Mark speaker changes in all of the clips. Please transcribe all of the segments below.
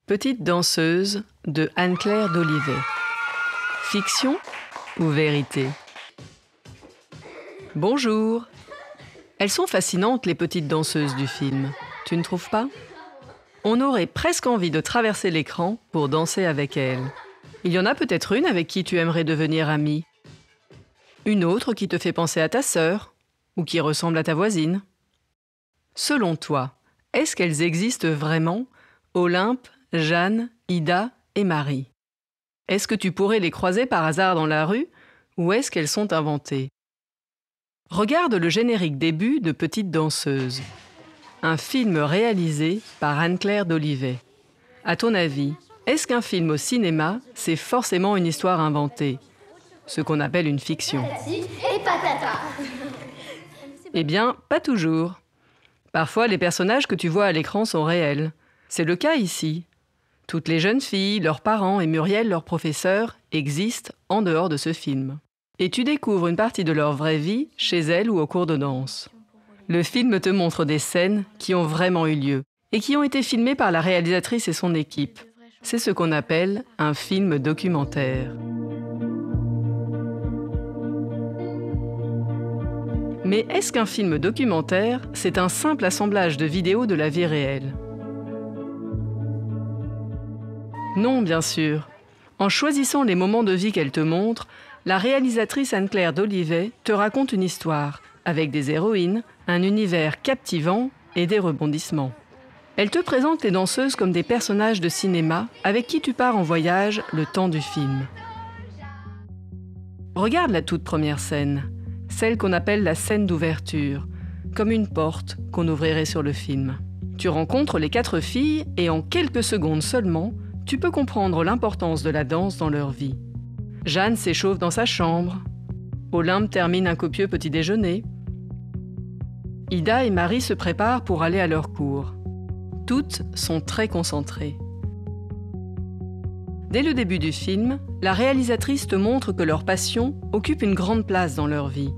Speaker 1: Petite danseuse de Anne-Claire d'Olivet. Fiction ou vérité? Bonjour! Elles sont fascinantes, les petites danseuses du film. Tu ne trouves pas? On aurait presque envie de traverser l'écran pour danser avec elles. Il y en a peut-être une avec qui tu aimerais devenir amie. Une autre qui te fait penser à ta sœur ou qui ressemble à ta voisine. Selon toi, est-ce qu'elles existent vraiment, Olympe, Jeanne, Ida et Marie? Est-ce que tu pourrais les croiser par hasard dans la rue ou est-ce qu'elles sont inventées? Regarde le générique début de Petite danseuse, un film réalisé par Anne-Claire d'Olivet. À ton avis, est-ce qu'un film au cinéma, c'est forcément une histoire inventée, ce qu'on appelle une fiction?
Speaker 2: Et patata.
Speaker 1: Eh bien, pas toujours. Parfois, les personnages que tu vois à l'écran sont réels. C'est le cas ici. Toutes les jeunes filles, leurs parents et Muriel, leur professeur, existent en dehors de ce film. Et tu découvres une partie de leur vraie vie chez elles ou au cours de danse. Le film te montre des scènes qui ont vraiment eu lieu et qui ont été filmées par la réalisatrice et son équipe. C'est ce qu'on appelle un film documentaire. Mais est-ce qu'un film documentaire, c'est un simple assemblage de vidéos de la vie réelle? Non, bien sûr. En choisissant les moments de vie qu'elle te montre, la réalisatrice Anne-Claire d'Olivet te raconte une histoire, avec des héroïnes, un univers captivant et des rebondissements. Elle te présente les danseuses comme des personnages de cinéma avec qui tu pars en voyage le temps du film. Regarde la toute première scène, celle qu'on appelle la scène d'ouverture, comme une porte qu'on ouvrirait sur le film. Tu rencontres les 4 filles et en quelques secondes seulement, tu peux comprendre l'importance de la danse dans leur vie. Jeanne s'échauffe dans sa chambre. Olympe termine un copieux petit déjeuner. Ida et Marie se préparent pour aller à leur cours. Toutes sont très concentrées. Dès le début du film, la réalisatrice te montre que leur passion occupe une grande place dans leur vie.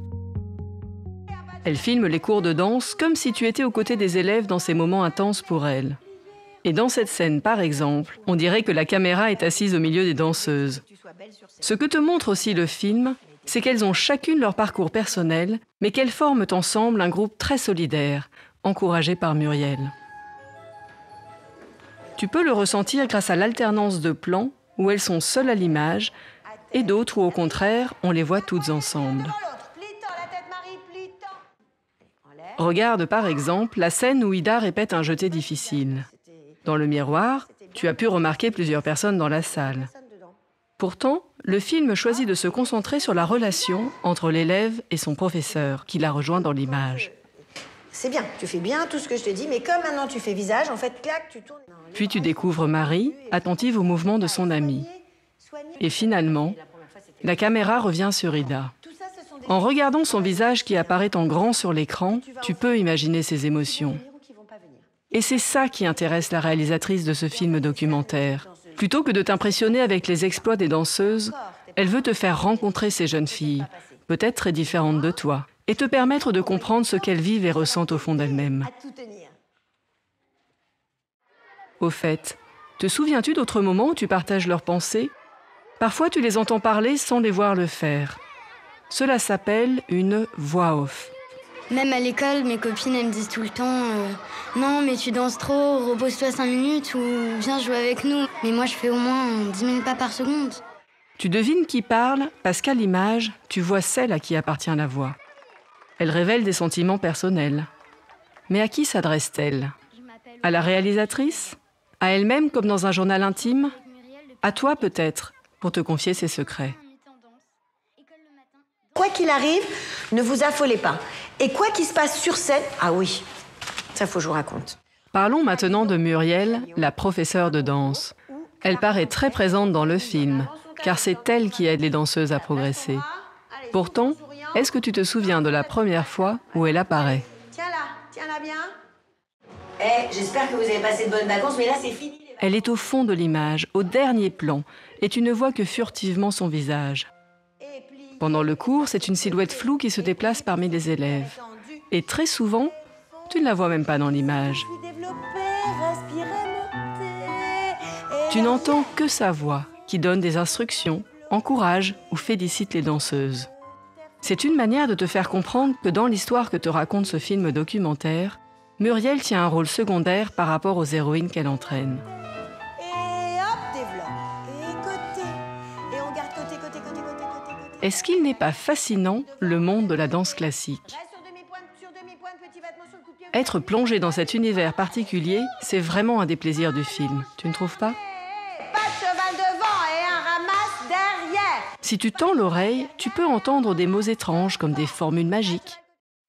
Speaker 1: Elle filme les cours de danse comme si tu étais aux côtés des élèves dans ces moments intenses pour elles. Et dans cette scène, par exemple, on dirait que la caméra est assise au milieu des danseuses. Ce que te montre aussi le film, c'est qu'elles ont chacune leur parcours personnel, mais qu'elles forment ensemble un groupe très solidaire, encouragé par Muriel. Tu peux le ressentir grâce à l'alternance de plans où elles sont seules à l'image, et d'autres où, au contraire, on les voit toutes ensemble. Regarde par exemple la scène où Ida répète un jeté difficile. Dans le miroir, tu as pu remarquer plusieurs personnes dans la salle. Pourtant, le film choisit de se concentrer sur la relation entre l'élève et son professeur, qui la rejoint dans l'image.
Speaker 3: C'est bien, tu fais bien tout ce que je te dis, mais comme maintenant tu fais visage, en fait, clac, tu tournes...
Speaker 1: Puis tu découvres Marie, attentive au mouvement de son amie. Et finalement, la caméra revient sur Ida. En regardant son visage qui apparaît en grand sur l'écran, tu peux imaginer ses émotions. Et c'est ça qui intéresse la réalisatrice de ce film documentaire. Plutôt que de t'impressionner avec les exploits des danseuses, elle veut te faire rencontrer ces jeunes filles, peut-être très différentes de toi, et te permettre de comprendre ce qu'elles vivent et ressentent au fond d'elles-mêmes. Au fait, te souviens-tu d'autres moments où tu partages leurs pensées? Parfois, tu les entends parler sans les voir le faire. Cela s'appelle une voix off.
Speaker 2: Même à l'école, mes copines, elles me disent tout le temps non, mais tu danses trop, repose-toi 5 minutes ou viens jouer avec nous. Mais moi, je fais au moins 10 000 pas par seconde.
Speaker 1: Tu devines qui parle parce qu'à l'image, tu vois celle à qui appartient la voix. Elle révèle des sentiments personnels. Mais à qui s'adresse-t-elle? À la réalisatrice? À elle-même comme dans un journal intime? À toi peut-être, pour te confier ses secrets.
Speaker 3: Quoi qu'il arrive, ne vous affolez pas. Et quoi qu'il se passe sur scène, ah oui, ça faut que je vous raconte.
Speaker 1: Parlons maintenant de Muriel, la professeure de danse. Elle paraît très présente dans le film, car c'est elle qui aide les danseuses à progresser. Pourtant, est-ce que tu te souviens de la première fois où elle apparaît?
Speaker 3: Tiens-la bien. J'espère que vous avez passé de bonnes vacances, mais là c'est fini.
Speaker 1: Elle est au fond de l'image, au dernier plan, et tu ne vois que furtivement son visage. Pendant le cours, c'est une silhouette floue qui se déplace parmi les élèves. Et très souvent, tu ne la vois même pas dans l'image. Tu n'entends que sa voix, qui donne des instructions, encourage ou félicite les danseuses. C'est une manière de te faire comprendre que dans l'histoire que te raconte ce film documentaire, Muriel tient un rôle secondaire par rapport aux héroïnes qu'elle entraîne.
Speaker 3: Et hop, développe. Et côté. Et on garde côté, côté, côté, côté, côté, côté.
Speaker 1: Est-ce qu'il n'est pas fascinant, le monde de la danse classique ? Être plongé dans cet univers particulier, c'est vraiment un des plaisirs du film. Tu ne trouves pas ?
Speaker 3: Pas de cheval devant et un ramasse derrière.
Speaker 1: Si tu tends l'oreille, tu peux entendre des mots étranges comme des formules magiques.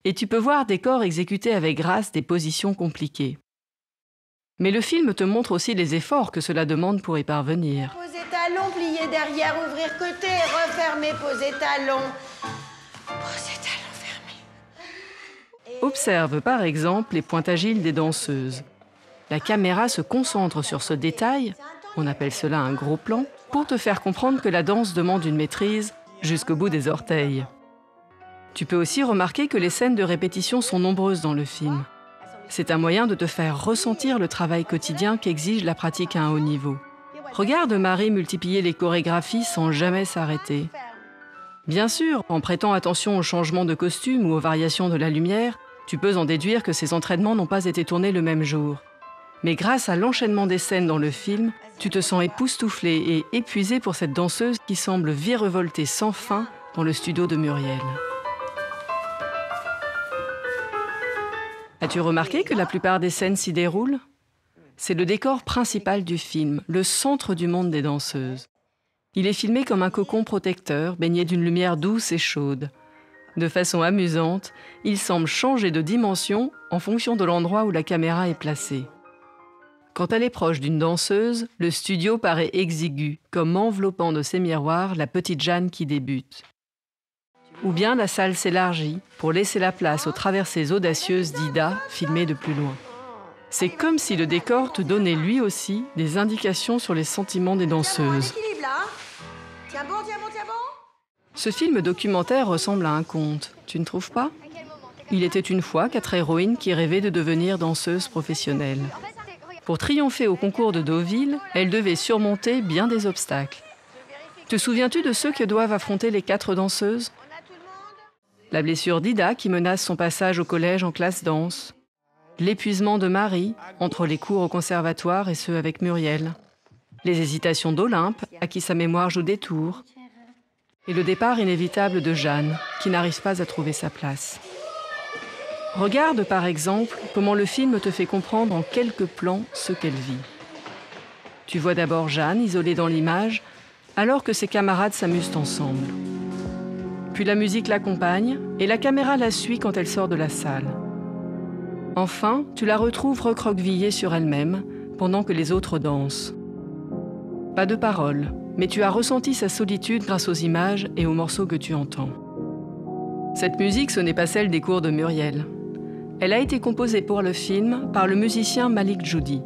Speaker 1: Et tu peux voir des corps exécuter avec grâce des positions compliquées. Mais le film te montre aussi les efforts que cela demande pour y parvenir.
Speaker 3: Poser talon, plier derrière, ouvrir côté, refermer, poser talon. Poser talon, fermer.
Speaker 1: Observe par exemple les pointes agiles des danseuses. La caméra se concentre sur ce détail, on appelle cela un gros plan, pour te faire comprendre que la danse demande une maîtrise jusqu'au bout des orteils. Tu peux aussi remarquer que les scènes de répétition sont nombreuses dans le film. C'est un moyen de te faire ressentir le travail quotidien qu'exige la pratique à un haut niveau. Regarde Marie multiplier les chorégraphies sans jamais s'arrêter. Bien sûr, en prêtant attention aux changements de costume ou aux variations de la lumière, tu peux en déduire que ces entraînements n'ont pas été tournés le même jour. Mais grâce à l'enchaînement des scènes dans le film, tu te sens époustouflé et épuisé pour cette danseuse qui semble virevolter sans fin dans le studio de Muriel. As-tu remarqué que la plupart des scènes s'y déroulent ? C'est le décor principal du film, le centre du monde des danseuses. Il est filmé comme un cocon protecteur, baigné d'une lumière douce et chaude. De façon amusante, il semble changer de dimension en fonction de l'endroit où la caméra est placée. Quand elle est proche d'une danseuse, le studio paraît exigu, comme enveloppant de ses miroirs la petite Jeanne qui débute. Ou bien la salle s'élargit pour laisser la place aux traversées audacieuses d'Ida, filmées de plus loin. C'est comme si le décor te donnait lui aussi des indications sur les sentiments des danseuses.
Speaker 3: Tiens bon, tiens bon, tiens bon.
Speaker 1: Ce film documentaire ressemble à un conte, tu ne trouves pas ? Il était une fois 4 héroïnes qui rêvaient de devenir danseuses professionnelles. Pour triompher au concours de Deauville, elles devaient surmonter bien des obstacles. Te souviens-tu de ceux que doivent affronter les 4 danseuses ? La blessure d'Ida qui menace son passage au collège en classe danse. L'épuisement de Marie entre les cours au conservatoire et ceux avec Muriel. Les hésitations d'Olympe à qui sa mémoire joue des tours. Et le départ inévitable de Jeanne qui n'arrive pas à trouver sa place. Regarde par exemple comment le film te fait comprendre en quelques plans ce qu'elle vit. Tu vois d'abord Jeanne isolée dans l'image alors que ses camarades s'amusent ensemble. Puis la musique l'accompagne et la caméra la suit quand elle sort de la salle. Enfin, tu la retrouves recroquevillée sur elle-même pendant que les autres dansent. Pas de paroles, mais tu as ressenti sa solitude grâce aux images et aux morceaux que tu entends. Cette musique, ce n'est pas celle des cours de Muriel. Elle a été composée pour le film par le musicien Malik Djoudi.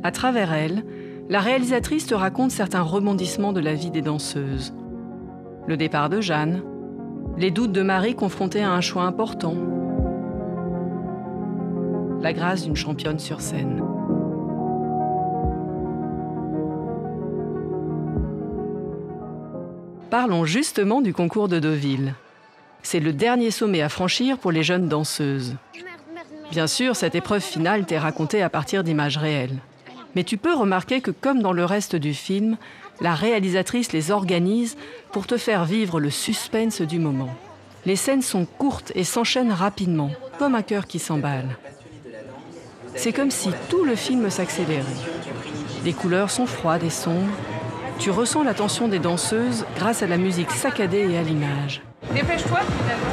Speaker 1: À travers elle, la réalisatrice te raconte certains rebondissements de la vie des danseuses. Le départ de Jeanne, les doutes de Marie confrontée à un choix important, la grâce d'une championne sur scène. Parlons justement du concours de Deauville. C'est le dernier sommet à franchir pour les jeunes danseuses. Bien sûr, cette épreuve finale t'est racontée à partir d'images réelles. Mais tu peux remarquer que, comme dans le reste du film, la réalisatrice les organise pour te faire vivre le suspense du moment. Les scènes sont courtes et s'enchaînent rapidement, comme un cœur qui s'emballe. C'est comme si tout le film s'accélérait. Les couleurs sont froides et sombres. Tu ressens la tension des danseuses grâce à la musique saccadée et à l'image.
Speaker 4: Dépêche-toi, finalement.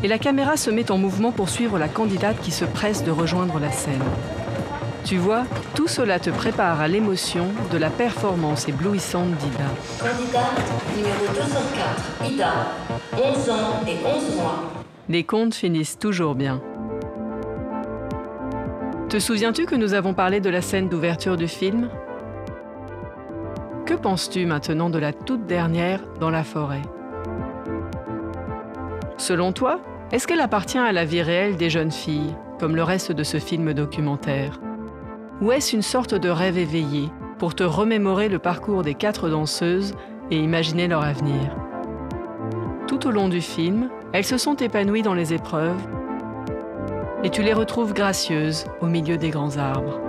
Speaker 1: Et la caméra se met en mouvement pour suivre la candidate qui se presse de rejoindre la scène. Tu vois, tout cela te prépare à l'émotion de la performance éblouissante d'Ida.
Speaker 5: Candidate numéro 204, Ida, 11 ans et 11 mois.
Speaker 1: Les contes finissent toujours bien. Te souviens-tu que nous avons parlé de la scène d'ouverture du film ? Que penses-tu maintenant de la toute dernière dans la forêt ? Selon toi, est-ce qu'elle appartient à la vie réelle des jeunes filles, comme le reste de ce film documentaire ? Ou est-ce une sorte de rêve éveillé pour te remémorer le parcours des 4 danseuses et imaginer leur avenir? Tout au long du film, elles se sont épanouies dans les épreuves et tu les retrouves gracieuses au milieu des grands arbres.